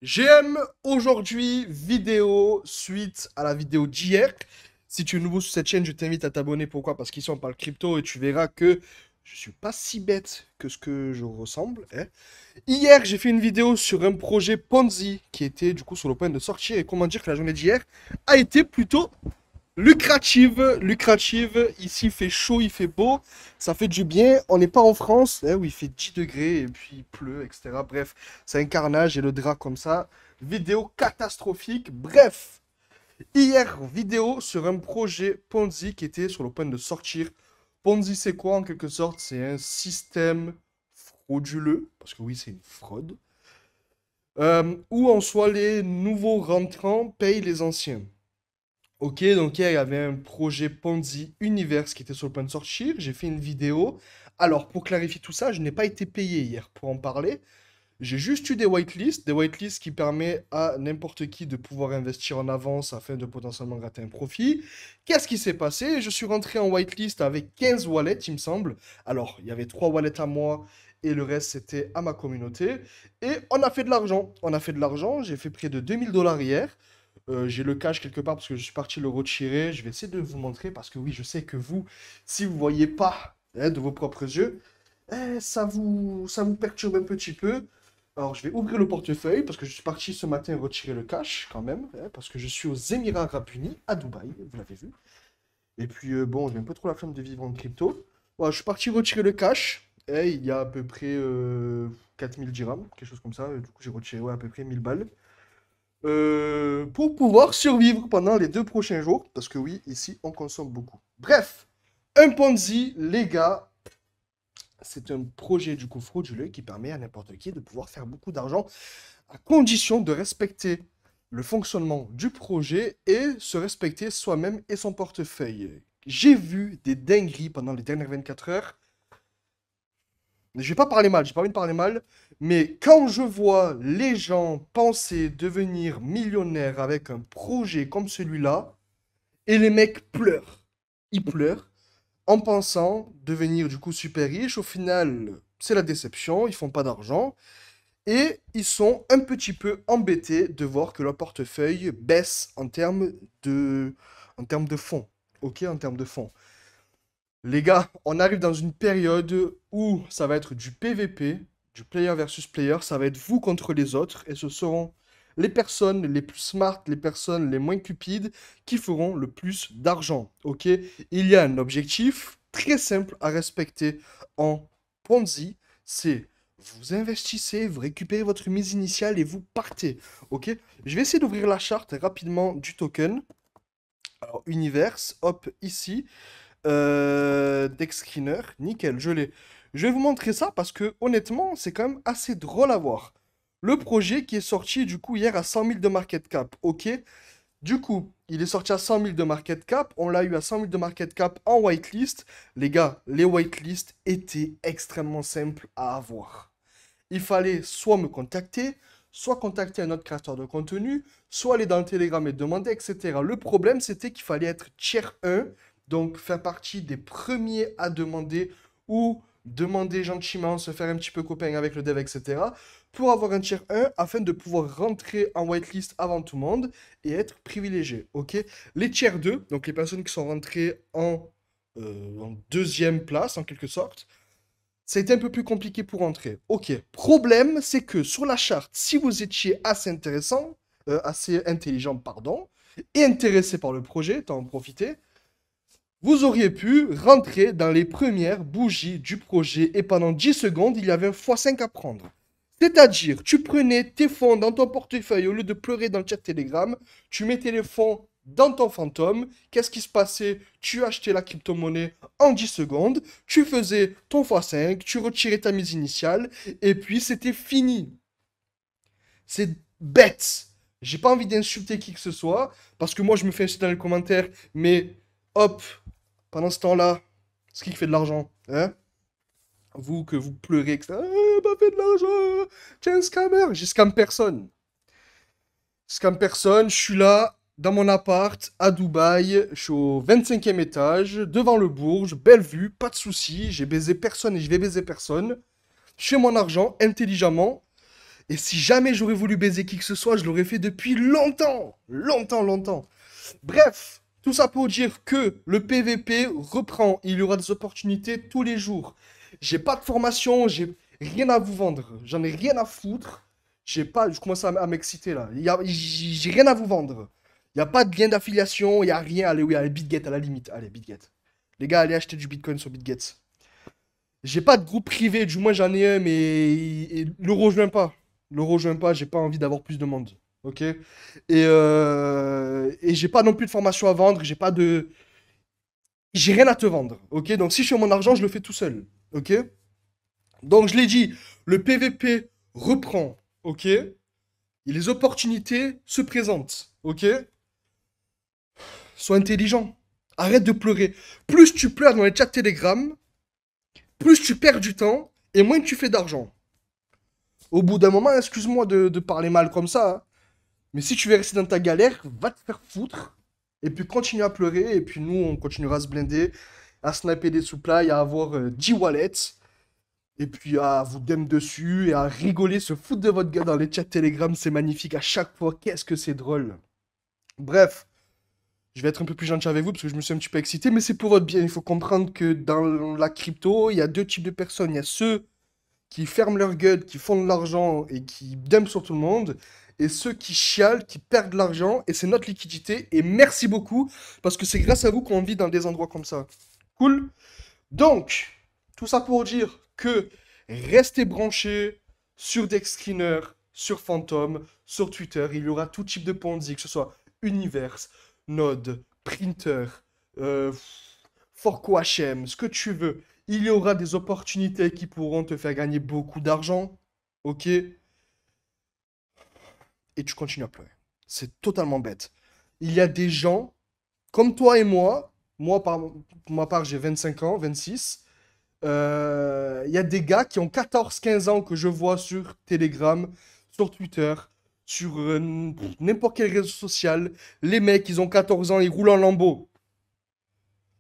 GM, aujourd'hui, vidéo suite à la vidéo d'hier. Si tu es nouveau sur cette chaîne, je t'invite à t'abonner. Pourquoi? Parce qu'ici, on parle crypto et tu verras que je suis pas si bête que ce que je ressemble, hein. Hier, j'ai fait une vidéo sur un projet Ponzi qui était du coup sur le point de sortir. Et comment dire que la journée d'hier a été plutôt lucrative. Ici, il fait chaud, il fait beau, ça fait du bien. On n'est pas en France, hein, où il fait 10 degrés et puis il pleut, etc. Bref, c'est un carnage et le drap comme ça. Vidéo catastrophique. Bref, hier, vidéo sur un projet Ponzi qui était sur le point de sortir. Ponzi, c'est quoi en quelque sorte? C'est un système frauduleux, parce que oui, c'est une fraude, où en soi les nouveaux rentrants payent les anciens. Ok, donc hier, il y avait un projet Ponzi Universe qui était sur le point de sortir. J'ai fait une vidéo. Alors, pour clarifier tout ça, je n'ai pas été payé hier pour en parler. J'ai juste eu des whitelists qui permettent à n'importe qui de pouvoir investir en avance afin de potentiellement gratter un profit. Qu'est-ce qui s'est passé? Je suis rentré en whitelist avec 15 wallets, il me semble. Alors, il y avait 3 wallets à moi et le reste, c'était à ma communauté. Et on a fait de l'argent. On a fait de l'argent. J'ai fait près de 2000 $ hier. J'ai le cash quelque part parce que je suis parti le retirer. Je vais essayer de vous montrer parce que oui, je sais que vous, si vous voyez pas hein, de vos propres yeux, ça vous perturbe un petit peu. Alors, je vais ouvrir le portefeuille parce que je suis parti ce matin retirer le cash quand même, hein, parce que je suis aux Émirats Arabes Unis, à Dubaï, vous l'avez vu. Et puis, bon, j'ai un peu trop la flemme de vivre en crypto. Voilà, je suis parti retirer le cash. Et il y a à peu près 4000 dirhams, quelque chose comme ça. Du coup, j'ai retiré ouais, à peu près 1000 balles. Pour pouvoir survivre pendant les 2 prochains jours. Parce que oui, ici, on consomme beaucoup. Bref, un Ponzi, les gars, c'est un projet du coup frauduleux qui permet à n'importe qui de pouvoir faire beaucoup d'argent à condition de respecter le fonctionnement du projet et se respecter soi-même et son portefeuille. J'ai vu des dingueries pendant les dernières 24 heures. Je vais pas parler mal, j'ai pas envie de parler mal, mais quand je vois les gens penser devenir millionnaires avec un projet comme celui-là, et les mecs pleurent, ils pleurent, en pensant devenir du coup super riches, au final, c'est la déception, ils font pas d'argent, et ils sont un petit peu embêtés de voir que leur portefeuille baisse en termes de fonds. Ok, en termes de fonds. Les gars, on arrive dans une période où ça va être du PVP, du player versus player, ça va être vous contre les autres, et ce seront les personnes les plus smart, les personnes les moins cupides qui feront le plus d'argent. Ok? Il y a un objectif très simple à respecter en Ponzi, c'est vous investissez, vous récupérez votre mise initiale et vous partez. Ok? Je vais essayer d'ouvrir la charte rapidement du token. Alors, Universe, hop, ici. Deck Screener, nickel, je l'ai. Je vais vous montrer ça parce que honnêtement, c'est quand même assez drôle à voir. Le projet qui est sorti du coup hier à 100 000 de market cap, ok? Du coup, il est sorti à 100 000 de market cap, on l'a eu à 100 000 de market cap en whitelist. Les gars, les whitelists étaient extrêmement simples à avoir. Il fallait soit me contacter, soit contacter un autre créateur de contenu, soit aller dans le Telegram et demander, etc. Le problème, c'était qu'il fallait être tier 1, donc faire partie des premiers à demander ou demander gentiment, se faire un petit peu copain avec le dev, etc. pour avoir un tier 1 afin de pouvoir rentrer en whitelist avant tout le monde et être privilégié. Ok? Les tiers 2, donc les personnes qui sont rentrées en deuxième place en quelque sorte, ça a été un peu plus compliqué pour entrer. Ok. Problème, c'est que sur la charte, si vous étiez assez intéressant, assez intelligent, pardon, et intéressé par le projet, t'en en profiter, vous auriez pu rentrer dans les premières bougies du projet et pendant 10 secondes, il y avait un x5 à prendre. C'est-à-dire, tu prenais tes fonds dans ton portefeuille au lieu de pleurer dans le chat Telegram, tu mettais les fonds dans ton fantôme. Qu'est-ce qui se passait? Tu achetais la crypto-monnaie en 10 secondes, tu faisais ton x5, tu retirais ta mise initiale, et puis c'était fini. C'est bête. J'ai pas envie d'insulter qui que ce soit, parce que moi je me fais insulter dans les commentaires, mais hop, pendant ce temps-là, c'est qui fait de l'argent, hein? Vous que vous pleurez, etc. Ah, pas fait de l'argent, t'es un scammer. J'ai scam personne. Scam personne, je suis là, dans mon appart, à Dubaï, je suis au 25e étage, devant le Bourge, belle vue, pas de soucis, j'ai baisé personne et je vais baiser personne. Je fais mon argent intelligemment. Et si jamais j'aurais voulu baiser qui que ce soit, je l'aurais fait depuis longtemps. Longtemps, longtemps. Bref, tout ça pour dire que le PVP reprend. Il y aura des opportunités tous les jours. J'ai pas de formation, j'ai rien à vous vendre. J'en ai rien à foutre. J'ai pas, je commence à m'exciter là. J'ai rien à vous vendre. Il n'y a pas de lien d'affiliation, il n'y a rien. Allez, oui, allez, BitGet à la limite. Allez, BitGet. Les gars, allez acheter du Bitcoin sur BitGet. J'ai pas de groupe privé, du moins j'en ai un, mais le rejoins pas. Le rejoins pas, j'ai pas envie d'avoir plus de monde. Ok? Et j'ai pas non plus de formation à vendre, j'ai pas de. J'ai rien à te vendre. Ok? Donc si je fais mon argent, je le fais tout seul. Ok? Donc je l'ai dit, le PVP reprend. Ok? Et les opportunités se présentent. Ok? Sois intelligent. Arrête de pleurer. Plus tu pleures dans les chats Telegram, plus tu perds du temps et moins tu fais d'argent. Au bout d'un moment, excuse-moi de parler mal comme ça, hein, mais si tu veux rester dans ta galère, va te faire foutre. Et puis continue à pleurer. Et puis nous, on continuera à se blinder, à sniper des supplies, à avoir 10 wallets. Et puis à vous dem dessus et à rigoler, se foutre de votre gueule dans les chats Telegram. C'est magnifique à chaque fois. Qu'est-ce que c'est drôle. Bref, je vais être un peu plus gentil avec vous parce que je me suis un petit peu excité. Mais c'est pour votre bien. Il faut comprendre que dans la crypto, il y a deux types de personnes. Il y a ceux qui ferment leur gueule, qui font de l'argent et qui dumpent sur tout le monde, et ceux qui chialent, qui perdent de l'argent, et c'est notre liquidité, et merci beaucoup, parce que c'est grâce à vous qu'on vit dans des endroits comme ça. Cool? Donc, tout ça pour dire que restez branchés sur Dexscreener, sur Phantom, sur Twitter, il y aura tout type de Ponzi, que ce soit Universe, Node, Printer, euh, Forco HM, ce que tu veux. Il y aura des opportunités qui pourront te faire gagner beaucoup d'argent, ok? Et tu continues à pleurer. C'est totalement bête. Il y a des gens, comme toi et moi pour ma part j'ai 25 ans, 26, il y a des gars qui ont 14-15 ans que je vois sur Telegram, sur Twitter, sur n'importe quel réseau social. Les mecs, ils ont 14 ans, ils roulent en lambeau.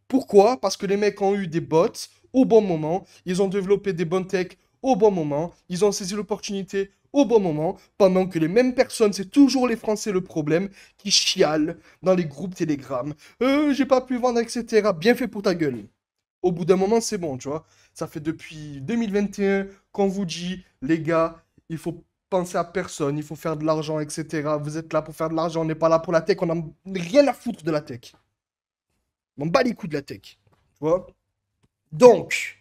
Pourquoi? Parce que les mecs ont eu des bots au bon moment, ils ont développé des bonnes techs au bon moment, ils ont saisi l'opportunité au bon moment, pendant que les mêmes personnes, c'est toujours les Français le problème, qui chialent dans les groupes Telegram. J'ai pas pu vendre, etc. Bien fait pour ta gueule. Au bout d'un moment, c'est bon, tu vois. Ça fait depuis 2021 qu'on vous dit, les gars, il faut penser à personne, il faut faire de l'argent, etc. Vous êtes là pour faire de l'argent, on n'est pas là pour la tech, on n'a rien à foutre de la tech. On bat les coups de la tech. Tu vois? Donc,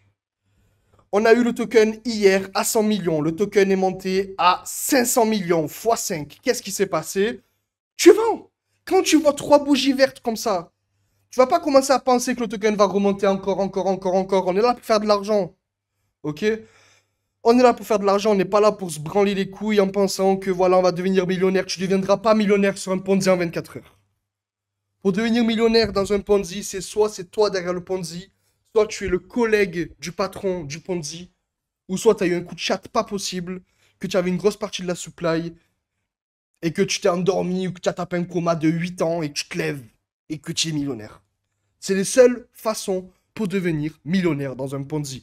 on a eu le token hier à 100 millions. Le token est monté à 500 millions x 5. Qu'est-ce qui s'est passé? Tu vends. Quand tu vois trois bougies vertes comme ça, tu vas pas commencer à penser que le token va remonter encore, encore, encore, encore. On est là pour faire de l'argent. Ok? On est là pour faire de l'argent. On n'est pas là pour se branler les couilles en pensant que voilà, on va devenir millionnaire. Tu ne deviendras pas millionnaire sur un Ponzi en 24 heures. Pour devenir millionnaire dans un Ponzi, c'est soit c'est toi derrière le Ponzi, soit tu es le collègue du patron du Ponzi, ou soit tu as eu un coup de chat pas possible, que tu avais une grosse partie de la supply, et que tu t'es endormi, ou que tu as tapé un coma de 8 ans, et que tu te lèves, et que tu es millionnaire. C'est les seules façons pour devenir millionnaire dans un Ponzi.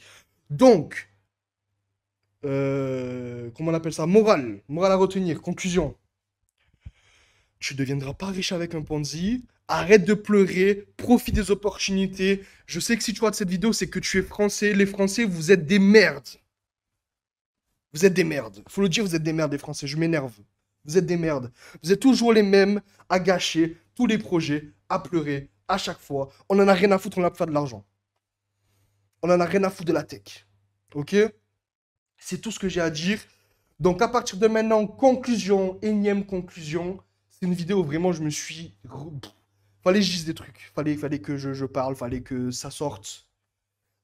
Donc, comment on appelle ça? Morale. Morale à retenir. Conclusion. Tu ne deviendras pas riche avec un Ponzi. Arrête de pleurer, profite des opportunités. Je sais que si tu regardes cette vidéo, c'est que tu es français. Les Français, vous êtes des merdes. Vous êtes des merdes. Faut le dire, vous êtes des merdes, les Français. Je m'énerve. Vous êtes des merdes. Vous êtes toujours les mêmes à gâcher tous les projets, à pleurer à chaque fois. On en a rien à foutre, on a pour faire de l'argent. On en a rien à foutre de la tech. Ok? C'est tout ce que j'ai à dire. Donc à partir de maintenant, conclusion, énième conclusion. C'est une vidéo où vraiment je me suis... Fallait que je dise des trucs. Fallait que je parle, fallait que ça sorte.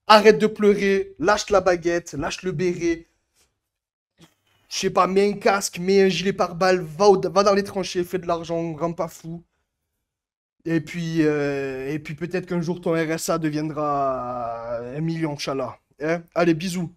Arrête de pleurer, lâche la baguette, lâche le béret. Je sais pas, mets un casque, mets un gilet pare-balles, va dans les tranchées, fais de l'argent, rends pas fou. Et puis peut-être qu'un jour ton RSA deviendra 1 million, Inch'Allah. Hein? Allez, bisous.